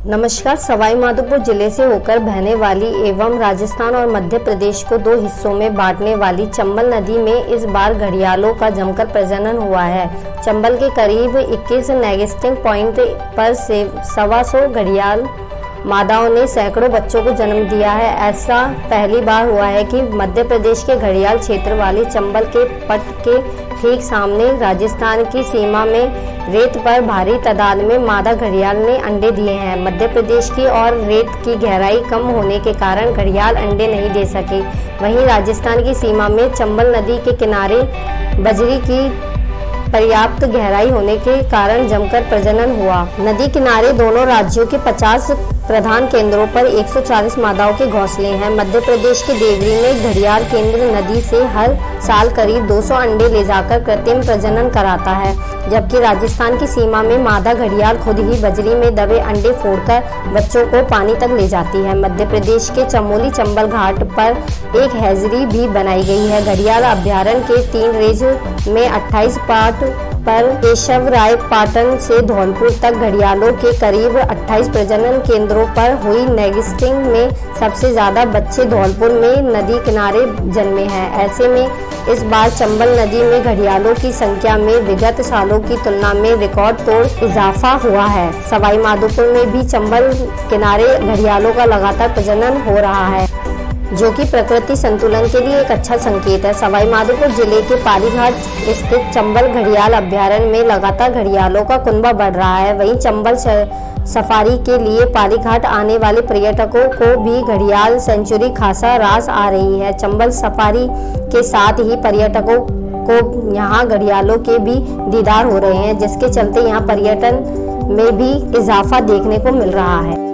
नमस्कार। सवाई माधोपुर जिले से होकर बहने वाली एवं राजस्थान और मध्य प्रदेश को दो हिस्सों में बांटने वाली चंबल नदी में इस बार घड़ियालों का जमकर प्रजनन हुआ है। चंबल के करीब 21 नेस्टिंग पॉइंट पर से 125 घड़ियाल मादाओं ने सैकड़ों बच्चों को जन्म दिया है। ऐसा पहली बार हुआ है कि मध्य प्रदेश के घड़ियाल क्षेत्र वाले चंबल के पट के ठीक सामने राजस्थान की सीमा में रेत पर भारी तादाद में मादा घड़ियाल ने अंडे दिए हैं। मध्य प्रदेश की और रेत की गहराई कम होने के कारण घड़ियाल अंडे नहीं दे सके। वहीं राजस्थान की सीमा में चंबल नदी के किनारे बजरी की पर्याप्त गहराई होने के कारण जमकर प्रजनन हुआ। नदी किनारे दोनों राज्यों के 50 प्रधान केंद्रों पर 140 मादाओं के घोंसले हैं। मध्य प्रदेश के देवरी में घड़ियाल केंद्र नदी से हर साल करीब 200 अंडे ले जाकर कृत्रिम प्रजनन कराता है, जबकि राजस्थान की सीमा में मादा घड़ियाल खुद ही बजरी में दबे अंडे फोड़कर बच्चों को पानी तक ले जाती है। मध्य प्रदेश के चमोली चंबल घाट पर एक हैजरी भी बनाई गई है। घड़ियाल अभ्यारण्य के 3 रेंज में 28 पार्ट पर केशव राय पाटन से धौलपुर तक घड़ियालों के करीब 28 प्रजनन केंद्रों पर हुई नेस्टिंग में सबसे ज्यादा बच्चे धौलपुर में नदी किनारे जन्मे हैं। ऐसे में इस बार चंबल नदी में घड़ियालों की संख्या में विगत सालों की तुलना में रिकॉर्ड तोड़ इजाफा हुआ है। सवाई माधोपुर में भी चंबल किनारे घड़ियालों का लगातार प्रजनन हो रहा है, जो कि प्रकृति संतुलन के लिए एक अच्छा संकेत है। सवाई माधोपुर जिले के पालीघाट स्थित चंबल घड़ियाल अभ्यारण्य में लगातार घड़ियालों का कुनबा बढ़ रहा है। वहीं चंबल सफारी के लिए पालीघाट आने वाले पर्यटकों को भी घड़ियाल सेंचुरी खासा रास आ रही है। चंबल सफारी के साथ ही पर्यटकों को यहाँ घड़ियालों के भी दीदार हो रहे हैं, जिसके चलते यहाँ पर्यटन में भी इजाफा देखने को मिल रहा है।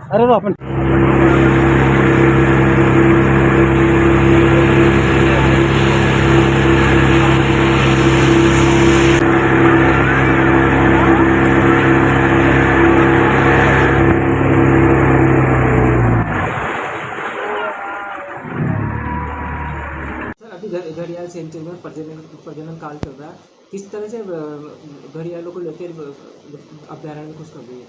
अरे वो अपन घड़ियाल सेंचुरी में प्रजनन काल चल रहा है। किस तरह से घड़ियालों को लेकर अभ्यारण्य खुश कर रही है?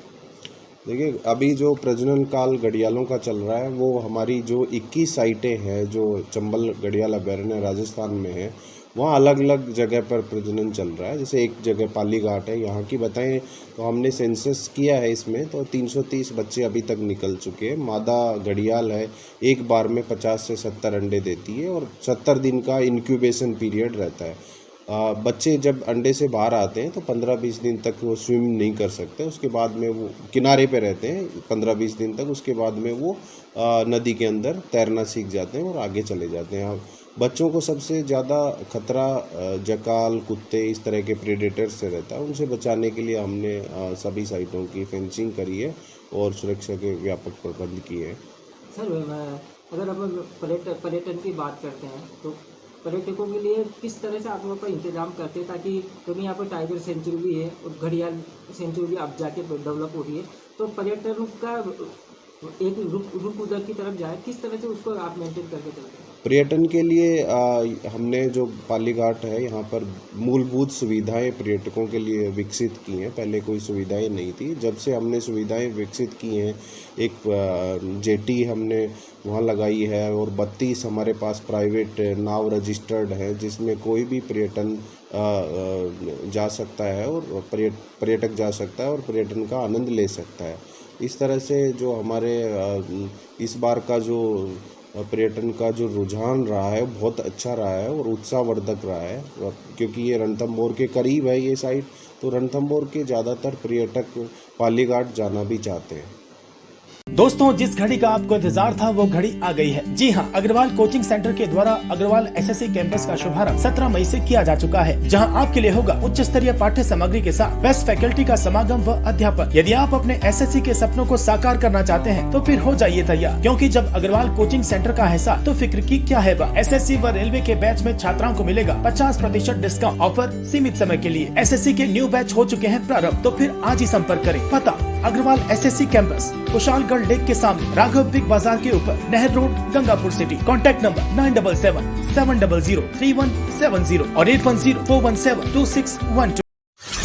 देखिए, अभी जो प्रजनन काल घड़ियालों का चल रहा है वो हमारी जो 21 साइटें हैं जो चंबल घड़ियाल अभयारण्य राजस्थान में है, वहाँ अलग अलग जगह पर प्रजनन चल रहा है। जैसे एक जगह पाली घाट है, यहाँ की बताएं तो हमने सेंसस किया है इसमें, तो 330 बच्चे अभी तक निकल चुके हैं। मादा घड़ियाल है, एक बार में 50 से 70 अंडे देती है और 70 दिन का इंक्यूबेशन पीरियड रहता है। बच्चे जब अंडे से बाहर आते हैं तो 15-20 दिन तक वो स्विम नहीं कर सकते, उसके बाद में वो किनारे पे रहते हैं 15-20 दिन तक। उसके बाद में वो नदी के अंदर तैरना सीख जाते हैं और आगे चले जाते हैं। बच्चों को सबसे ज़्यादा खतरा जकाल, कुत्ते, इस तरह के प्रेडेटर्स से रहता है। उनसे बचाने के लिए हमने सभी साइटों की फेंसिंग करी है और सुरक्षा के व्यापक प्रबंध किए हैं। सर, अगर अपन पर्यटन की बात करते हैं तो पर्यटकों के लिए किस तरह से आप लोग का इंतजाम करते हैं, ताकि क्योंकि यहाँ पर टाइगर सेंचुरी भी है और घड़ियाल सेंचुरी भी अब जाके डेवलप हो रही है, तो पर्यटन का एक रुख उधर की तरफ जाए, किस तरह से उसको आप मेंटेन करके चलते हैं? पर्यटन के लिए हमने जो पाली घाट है यहाँ पर मूलभूत सुविधाएं पर्यटकों के लिए विकसित की हैं। पहले कोई सुविधाएं नहीं थी। जब से हमने सुविधाएं विकसित की हैं, एक जेटी हमने वहाँ लगाई है और 32 हमारे पास प्राइवेट नाव रजिस्टर्ड है, जिसमें कोई भी पर्यटन जा सकता है और पर्यटक जा सकता है और पर्यटन का आनंद ले सकता है। इस तरह से जो हमारे इस बार का जो पर्यटन का जो रुझान रहा है बहुत अच्छा रहा है और उत्साहवर्धक रहा है, क्योंकि ये रणथंभौर के करीब है ये साइट, तो रणथंभौर के ज़्यादातर पर्यटक पाली घाट जाना भी चाहते हैं। दोस्तों, जिस घड़ी का आपको इंतजार था वो घड़ी आ गई है। जी हाँ, अग्रवाल कोचिंग सेंटर के द्वारा अग्रवाल एसएससी कैंपस का शुभारंभ 17 मई से किया जा चुका है, जहां आपके लिए होगा उच्च स्तरीय पाठ्य सामग्री के साथ बेस्ट फैकल्टी का समागम व अध्यापन। यदि आप अपने एसएससी के सपनों को साकार करना चाहते हैं तो फिर हो जाइए तैयार, क्योंकि जब अग्रवाल कोचिंग सेंटर का है साथ तो फिक्र की क्या है बात। एसएससी व रेलवे के बैच में छात्राओं को मिलेगा 50% डिस्काउंट। ऑफर सीमित समय के लिए। एसएससी के न्यू बैच हो चुके हैं प्रारंभ, तो फिर आज ही संपर्क करें। पता Agarwal SSC campus, Kushalgarh lake के सामने, राघव बिग बाजार के ऊपर, नहर road, Gangapur city. Contact number 977-700-3170 और 810-417-2612।